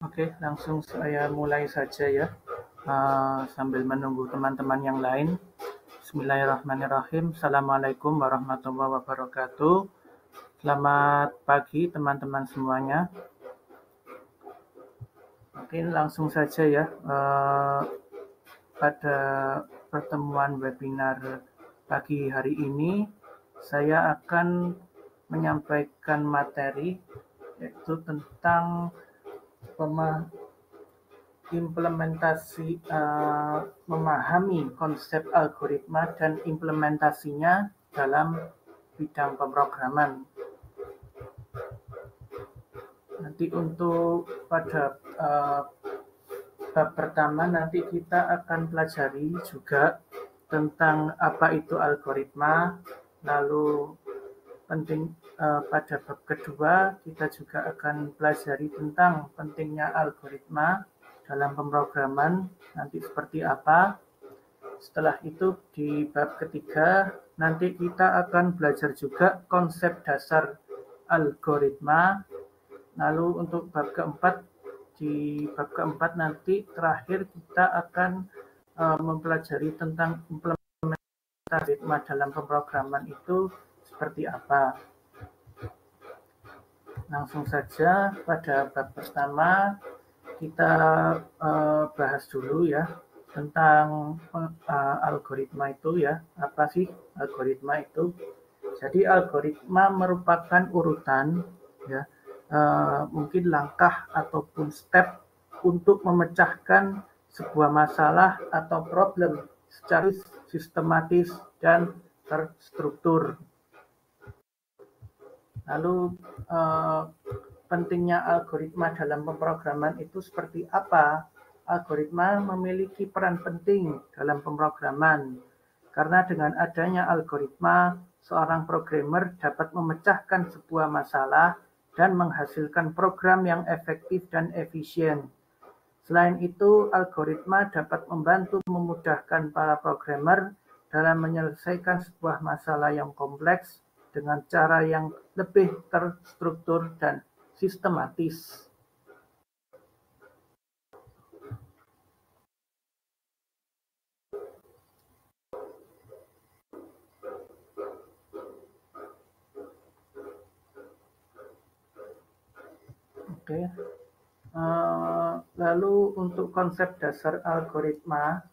Oke, langsung saya mulai saja ya, sambil menunggu teman-teman yang lain. Bismillahirrahmanirrahim. Assalamualaikum warahmatullahi wabarakatuh. Selamat pagi teman-teman semuanya. Oke, langsung saja ya. Pada pertemuan webinar pagi hari ini, saya akan menyampaikan materi yaitu tentang implementasi memahami konsep algoritma dan implementasinya dalam bidang pemrograman. Nanti untuk pada bab pertama nanti kita akan pelajari juga tentang apa itu algoritma, lalu pada bab kedua kita juga akan pelajari tentang pentingnya algoritma dalam pemrograman nanti seperti apa. Setelah itu di bab ketiga nanti kita akan belajar juga konsep dasar algoritma. Lalu untuk bab keempat, di bab keempat nanti terakhir kita akan mempelajari tentang implementasi algoritma dalam pemrograman itu seperti apa. Langsung saja pada bab pertama kita bahas dulu ya tentang algoritma itu ya. Apa sih algoritma itu? Jadi algoritma merupakan urutan ya, mungkin langkah ataupun step untuk memecahkan sebuah masalah atau problem secara sistematis dan terstruktur. Lalu pentingnya algoritma dalam pemrograman itu seperti apa? Algoritma memiliki peran penting dalam pemrograman karena dengan adanya algoritma, seorang programmer dapat memecahkan sebuah masalah dan menghasilkan program yang efektif dan efisien. Selain itu, algoritma dapat membantu memudahkan para programmer dalam menyelesaikan sebuah masalah yang kompleks dengan cara yang lebih terstruktur dan sistematis. Oke. Lalu untuk konsep dasar algoritma,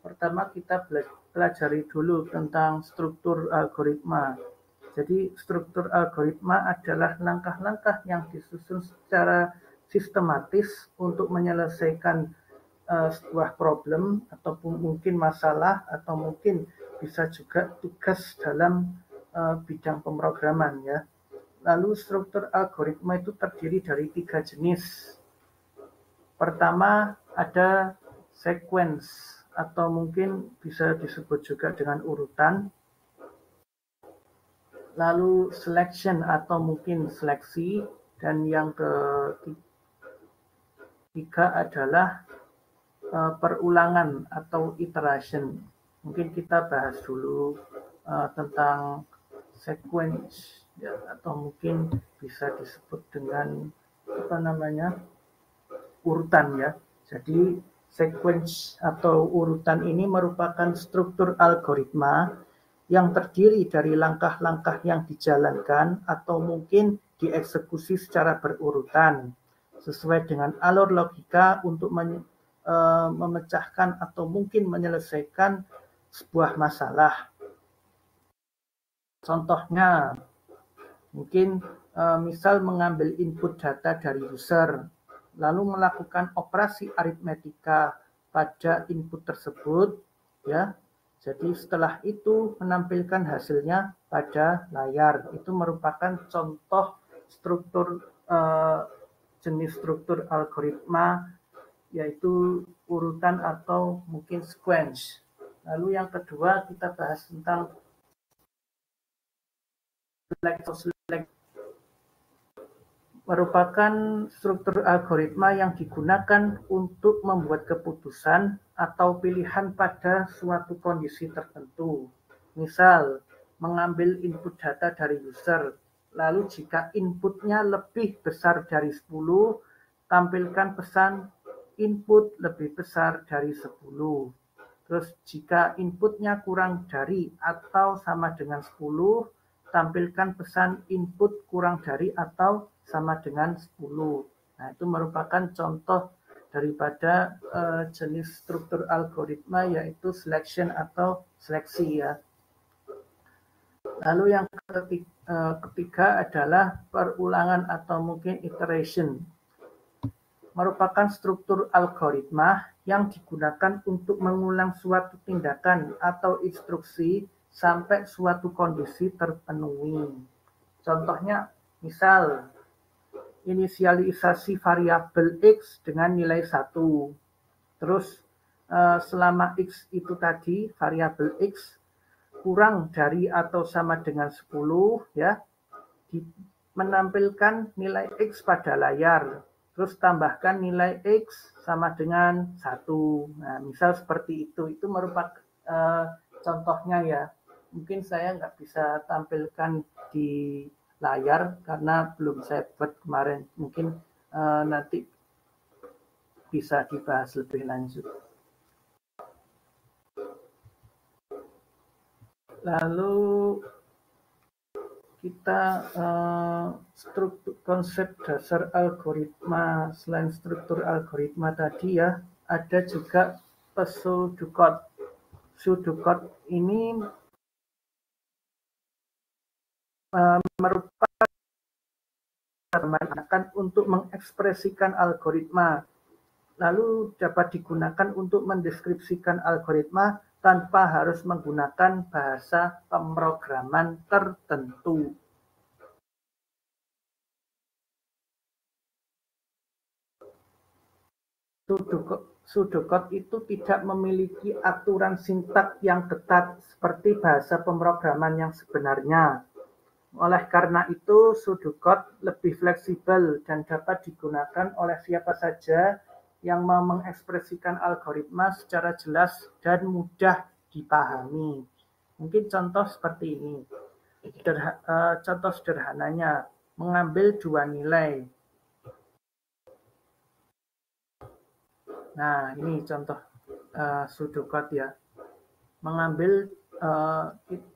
pertama kita pelajari dulu tentang struktur algoritma. Jadi struktur algoritma adalah langkah-langkah yang disusun secara sistematis untuk menyelesaikan sebuah problem ataupun mungkin masalah atau mungkin bisa juga tugas dalam bidang pemrograman ya. Lalu struktur algoritma itu terdiri dari 3 jenis. Pertama ada sequence atau mungkin bisa disebut juga dengan urutan. Lalu selection atau mungkin seleksi, dan yang ketiga adalah perulangan atau iteration. Mungkin kita bahas dulu tentang sequence ya, atau mungkin bisa disebut dengan urutan ya. Jadi sequence atau urutan ini merupakan struktur algoritma yang terdiri dari langkah-langkah yang dijalankan atau mungkin dieksekusi secara berurutan sesuai dengan alur logika untuk memecahkan atau mungkin menyelesaikan sebuah masalah. Contohnya mungkin misal mengambil input data dari user lalu melakukan operasi aritmetika pada input tersebut ya. Jadi setelah itu menampilkan hasilnya pada layar. Itu merupakan contoh struktur jenis struktur algoritma yaitu urutan atau mungkin sequence. Lalu yang kedua kita bahas tentang select merupakan struktur algoritma yang digunakan untuk membuat keputusan atau pilihan pada suatu kondisi tertentu. Misal, mengambil input data dari user, lalu jika inputnya lebih besar dari 10, tampilkan pesan input lebih besar dari 10. Terus jika inputnya kurang dari atau sama dengan 10, tampilkan pesan input kurang dari atau sama dengan 10. Nah, itu merupakan contoh daripada jenis struktur algoritma, yaitu selection atau seleksi ya. Lalu yang ketiga adalah perulangan atau mungkin iteration. Merupakan struktur algoritma yang digunakan untuk mengulang suatu tindakan atau instruksi sampai suatu kondisi terpenuhi. Contohnya, misal, inisialisasi variabel X dengan nilai 1. Terus, selama X itu tadi, variabel X, kurang dari atau sama dengan 10, ya, menampilkan nilai X pada layar. Terus tambahkan nilai X sama dengan 1. Nah, misal seperti itu. Itu merupakan contohnya ya. Mungkin saya nggak bisa tampilkan di layar karena belum saya buat kemarin. Mungkin nanti bisa dibahas lebih lanjut. Lalu kita konsep dasar algoritma. Selain struktur algoritma tadi ya, ada juga pseudocode. Pseudocode ini merupakan untuk mengekspresikan algoritma, lalu dapat digunakan untuk mendeskripsikan algoritma tanpa harus menggunakan bahasa pemrograman tertentu. Pseudocode itu tidak memiliki aturan sintak yang ketat seperti bahasa pemrograman yang sebenarnya. Oleh karena itu, pseudocode lebih fleksibel dan dapat digunakan oleh siapa saja yang mau mengekspresikan algoritma secara jelas dan mudah dipahami. Mungkin contoh seperti ini. Contoh sederhananya, mengambil dua nilai. Nah, ini contoh pseudocode ya. Mengambil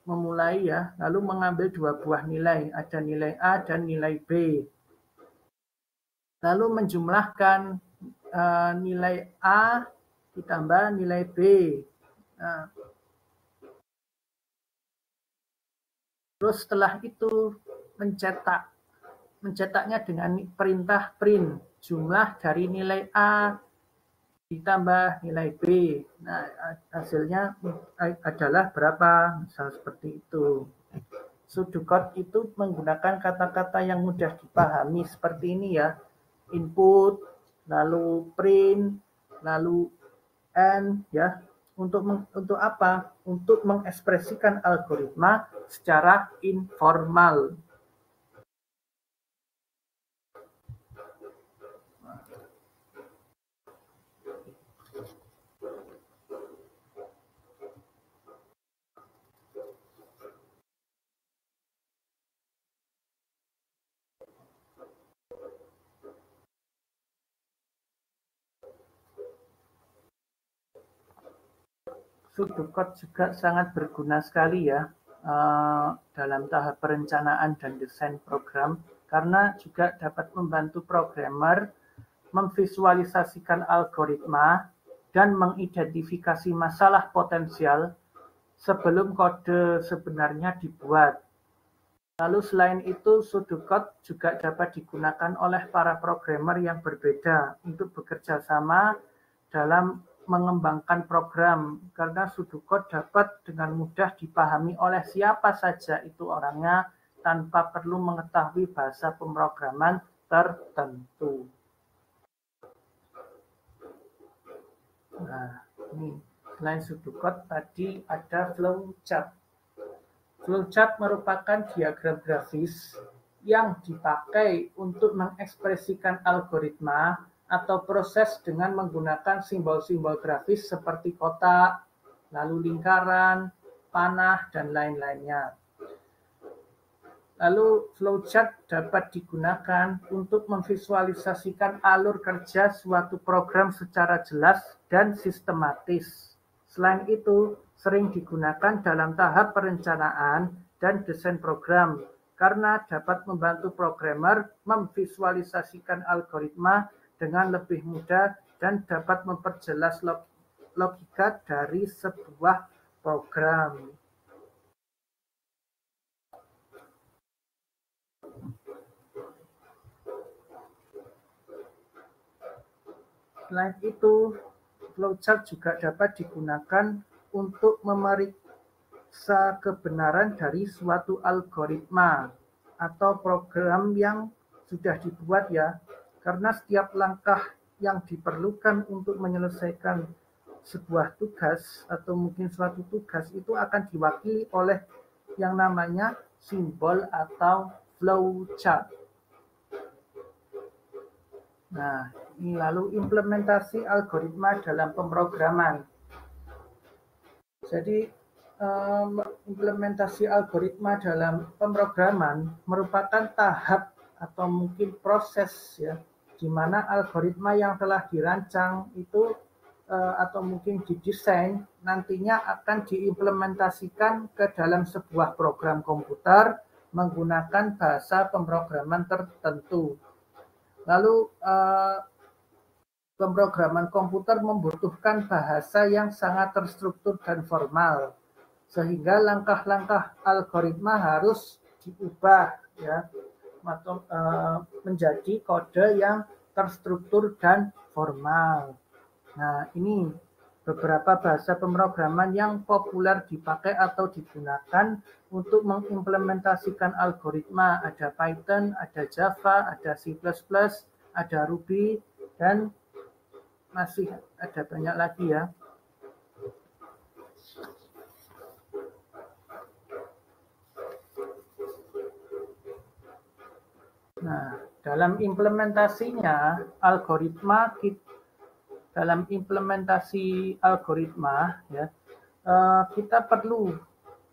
memulai ya, lalu mengambil dua buah nilai, ada nilai A dan nilai B. Lalu menjumlahkan nilai A ditambah nilai B. Nah, terus setelah itu mencetaknya dengan perintah print jumlah dari nilai A ditambah nilai B. Nah, hasilnya adalah berapa? Misal seperti itu. Pseudocode itu menggunakan kata-kata yang mudah dipahami seperti ini ya. Input, lalu print, lalu and ya. Untuk apa? Untuk mengekspresikan algoritma secara informal. Pseudocode juga sangat berguna sekali ya dalam tahap perencanaan dan desain program, karena juga dapat membantu programmer memvisualisasikan algoritma dan mengidentifikasi masalah potensial sebelum kode sebenarnya dibuat. Lalu selain itu, pseudocode juga dapat digunakan oleh para programmer yang berbeda untuk bekerja sama dalam mengembangkan program, karena pseudocode dapat dengan mudah dipahami oleh siapa saja itu orangnya tanpa perlu mengetahui bahasa pemrograman tertentu. Nah, ini selain pseudocode tadi ada flowchart. Flowchart merupakan diagram grafis yang dipakai untuk mengekspresikan algoritma atau proses dengan menggunakan simbol-simbol grafis seperti kotak, lalu lingkaran, panah, dan lain-lainnya. Lalu flowchart dapat digunakan untuk memvisualisasikan alur kerja suatu program secara jelas dan sistematis. Selain itu, sering digunakan dalam tahap perencanaan dan desain program karena dapat membantu programmer memvisualisasikan algoritma dengan lebih mudah dan dapat memperjelas logika dari sebuah program. Selain itu, flowchart juga dapat digunakan untuk memeriksa kebenaran dari suatu algoritma atau program yang sudah dibuat ya, karena setiap langkah yang diperlukan untuk menyelesaikan sebuah tugas atau mungkin suatu tugas itu akan diwakili oleh yang namanya simbol atau flowchart. Nah, ini lalu implementasi algoritma dalam pemrograman. Jadi, implementasi algoritma dalam pemrograman merupakan tahap atau mungkin proses ya, di mana algoritma yang telah dirancang itu atau mungkin didesain nantinya akan diimplementasikan ke dalam sebuah program komputer menggunakan bahasa pemrograman tertentu. Lalu pemrograman komputer membutuhkan bahasa yang sangat terstruktur dan formal, sehingga langkah-langkah algoritma harus diubah ya, atau menjadi kode yang terstruktur dan formal. Nah, ini beberapa bahasa pemrograman yang populer dipakai atau digunakan untuk mengimplementasikan algoritma. Ada Python, ada Java, ada C++, ada Ruby, dan masih ada banyak lagi ya. Nah, dalam implementasi algoritma ya, kita perlu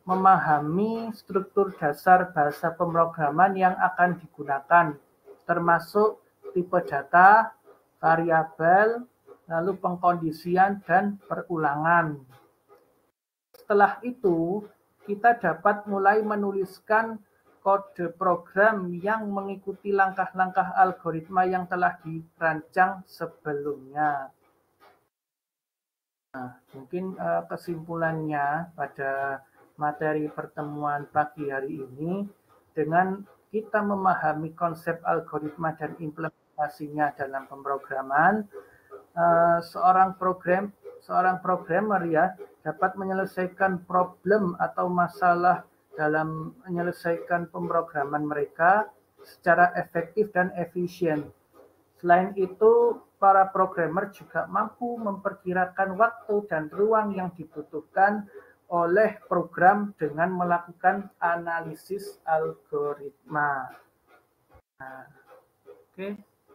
memahami struktur dasar bahasa pemrograman yang akan digunakan, termasuk tipe data, variabel, lalu pengkondisian dan perulangan. Setelah itu, kita dapat mulai menuliskan kode program yang mengikuti langkah-langkah algoritma yang telah dirancang sebelumnya. Nah, mungkin kesimpulannya pada materi pertemuan pagi hari ini, dengan kita memahami konsep algoritma dan implementasinya dalam pemrograman, seorang programmer ya dapat menyelesaikan problem atau masalah dalam menyelesaikan pemrograman mereka secara efektif dan efisien. Selain itu, para programmer juga mampu memperkirakan waktu dan ruang yang dibutuhkan oleh program dengan melakukan analisis algoritma. Nah, oke.